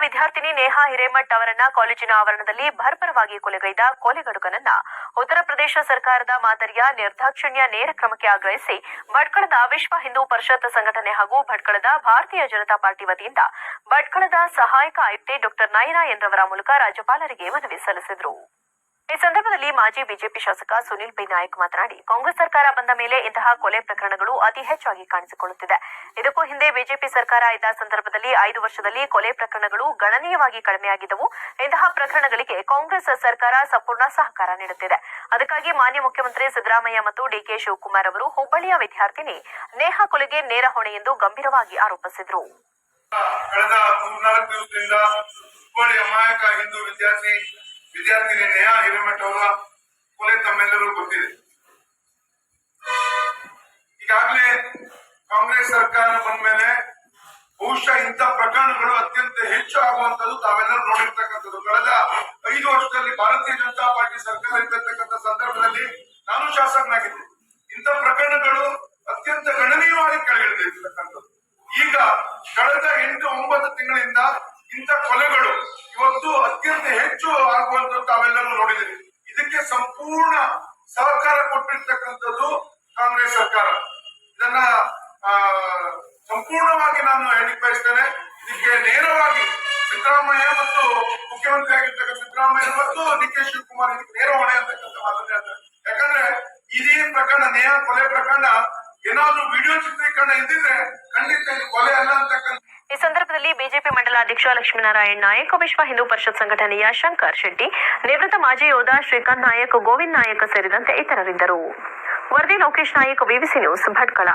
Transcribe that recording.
ವಿದ್ಯಾರ್ಥಿನಿ ನೇಹಾ ಹಿರೇಮಠ್ ಅವರನ್ನ ಕಾಲೇಜಿನ ಆವರಣದಲ್ಲಿ ಬರ್ಬರವಾಗಿ ಕೊಲೆಗೈದ ಕೊಲೆಗಡುಕನನ್ನ ಉತ್ತರ ಪ್ರದೇಶ ಸರ್ಕಾರದ ಮಾದರಿಯ ನಿರ್ದಾಕ್ಷಿಣ್ಯ ನೇರ ಕ್ರಮಕ್ಕೆ ಆಗ್ರಹಿಸಿ ಭಟ್ಕಳದ ವಿಶ್ವ ಹಿಂದೂ ಪರಿಷತ್ ಸಂಘಟನೆ ಹಾಗೂ ಭಟ್ಕಳದ ಭಾರತೀಯ ಜನತಾ ಪಾರ್ಟಿ ವತಿಯಿಂದ ಭಟ್ಕಳದ ಸಹಾಯಕ ಆಯುಕ್ತೆ ಡಾ ನಯನಾ ಎಂದ್ರವರ ಮೂಲಕ ರಾಜ್ಯಪಾಲರಿಗೆ ಮನವಿ ಸಲ್ಲಿಸಿದರು. ಈ ಸಂದರ್ಭದಲ್ಲಿ ಮಾಜಿ ಬಿಜೆಪಿ ಶಾಸಕ ಸುನಿಲ್ ಬಿ ನಾಯಕ್ ಮಾತನಾಡಿ, ಕಾಂಗ್ರೆಸ್ ಸರ್ಕಾರ ಬಂದ ಮೇಲೆ ಇಂತಹ ಕೊಲೆ ಪ್ರಕರಣಗಳು ಅತಿ ಹೆಚ್ಚಾಗಿ ಕಾಣಿಸಿಕೊಳ್ಳುತ್ತಿದೆ. ಇದಕ್ಕೂ ಹಿಂದೆ ಬಿಜೆಪಿ ಸರ್ಕಾರ ಇದ್ದ ಸಂದರ್ಭದಲ್ಲಿ 5 ವರ್ಷದಲ್ಲಿ ಕೊಲೆ ಪ್ರಕರಣಗಳು ಗಣನೀಯವಾಗಿ ಕಡಿಮೆಯಾಗಿದ್ದವು. ಇಂತಹ ಪ್ರಕರಣಗಳಿಗೆ ಕಾಂಗ್ರೆಸ್ ಸರ್ಕಾರ ಸಂಪೂರ್ಣ ಸಹಕಾರ ನೀಡುತ್ತಿದೆ. ಅದಕ್ಕಾಗಿ ಮಾನ್ಯ ಮುಖ್ಯಮಂತ್ರಿ ಸಿದ್ದರಾಮಯ್ಯ ಮತ್ತು ಡಿಕೆ ಶಿವಕುಮಾರ್ ಅವರು ಹುಬ್ಬಳ್ಳಿಯ ವಿದ್ಯಾರ್ಥಿನಿ ನೇಹಾ ಕೊಲೆಗೆ ನೇರ ಹೊಣೆ ಎಂದು ಗಂಭೀರವಾಗಿ ಆರೋಪಿಸಿದರು. ಕಳೆದ 3-4 ದಿವಸದಿಂದ ಹುಬ್ಬಳ್ಳಿ ಅಮಾಯಕ ಹಿಂದೂ ವಿದ್ಯಾರ್ಥಿನಿ ನೇಹಾ ಹಿರೇಮಠ್ ಅವರ ಕೊಲೆ ತಮ್ಮೆಲ್ಲರೂ ಗೊತ್ತಿದೆ. ಈಗಾಗಲೇ ಕಾಂಗ್ರೆಸ್ ಸರ್ಕಾರ ಬಂದ ಮೇಲೆ ಬಹುಶಃ ಇಂಥ ಪ್ರಕರಣಗಳು ಅತ್ಯಂತ ಹೆಚ್ಚು ಆಗುವಂತದ್ದು ತಾವೆಲ್ಲರೂ ನೋಡಿರ್ತಕ್ಕಂಥದ್ದು. ಕಳೆದ 5 ವರ್ಷದಲ್ಲಿ ಭಾರತೀಯ ಜನತಾ ಪಾರ್ಟಿ ಸರ್ಕಾರ ಇರ್ತಕ್ಕಂಥ ಸಂದರ್ಭದಲ್ಲಿ ನಾನು ಶಾಸಕನಾಗಿದ್ದೆ. ಇಂಥ ಪ್ರಕರಣಗಳು ಅತ್ಯಂತ ಗಣನೀಯವಾಗಿ ಕೆಳಗಿಳಿದಿರ್ತಕ್ಕಂಥದ್ದು. ಈಗ ಕಳೆದ 8-9 ತಿಂಗಳಿಂದ ಇಂಥ ಕೊಲೆಗಳು ಇವತ್ತು ಅತ್ಯಂತ ಹೆಚ್ಚು ಆಗುವಂತ ತಾವೆಲ್ಲರೂ ನೋಡಿದ್ದೀರಿ. ಇದಕ್ಕೆ ಸಂಪೂರ್ಣ ಸಹಕಾರ ಕೊಟ್ಟಿರ್ತಕ್ಕಂಥದ್ದು ಕಾಂಗ್ರೆಸ್ ಸರ್ಕಾರ. ಇದನ್ನ ಸಂಪೂರ್ಣವಾಗಿ ನಾನು ಹೇಳಿಕ್ ಬಯಸ್ತೇನೆ. ಇದಕ್ಕೆ ನೇರವಾಗಿ ಸಿದ್ದರಾಮಯ್ಯ ಮತ್ತು ಮುಖ್ಯಮಂತ್ರಿ ಆಗಿರ್ತಕ್ಕಂಥ ಸಿದ್ದರಾಮಯ್ಯ ಮತ್ತು ಡಿಕೆ ಶಿವಕುಮಾರ್ ಇದಕ್ಕೆ ನೇರ ಹೊಣೆ ಅಂತಕ್ಕಂಥ ಮಾತನ್ನ ಹೇಳ್ತಾರೆ. ಯಾಕಂದ್ರೆ ಇದೇ ಪ್ರಕರಣ, ನೇಹಾ ಕೊಲೆ ಪ್ರಕರಣ ಏನಾದ್ರೂ ವಿಡಿಯೋ ಚಿತ್ರೀಕರಣ ಇದ್ದಿದ್ರೆ ಖಂಡಿತ ಇದು ಕೊಲೆ ಅಲ್ಲ ಅಂತಕ್ಕಂಥ. ಈ ಸಂದರ್ಭದಲ್ಲಿ ಬಿಜೆಪಿ ಮಂಡಲಾಧ್ಯಕ್ಷ ಲಕ್ಷ್ಮೀನಾರಾಯಣ್ ನಾಯಕ್, ವಿಶ್ವ ಹಿಂದೂ ಪರಿಷತ್ ಸಂಘಟನೆಯ ಶಂಕರ್ ಶೆಟ್ಟಿ, ನಿವೃತ್ತ ಮಾಜಿ ಯೋಧ ಶ್ರೀಕಾಂತ್ ನಾಯಕ್, ಗೋವಿಂದ್ ನಾಯಕ್ ಸೇರಿದಂತೆ ಇತರರಿದ್ದರು. ವರದಿ ಲೋಕೇಶ್ ನಾಯಕ್, ವಿವಿಸಿ ನ್ಯೂಸ್, ಭಟ್ಕಳ.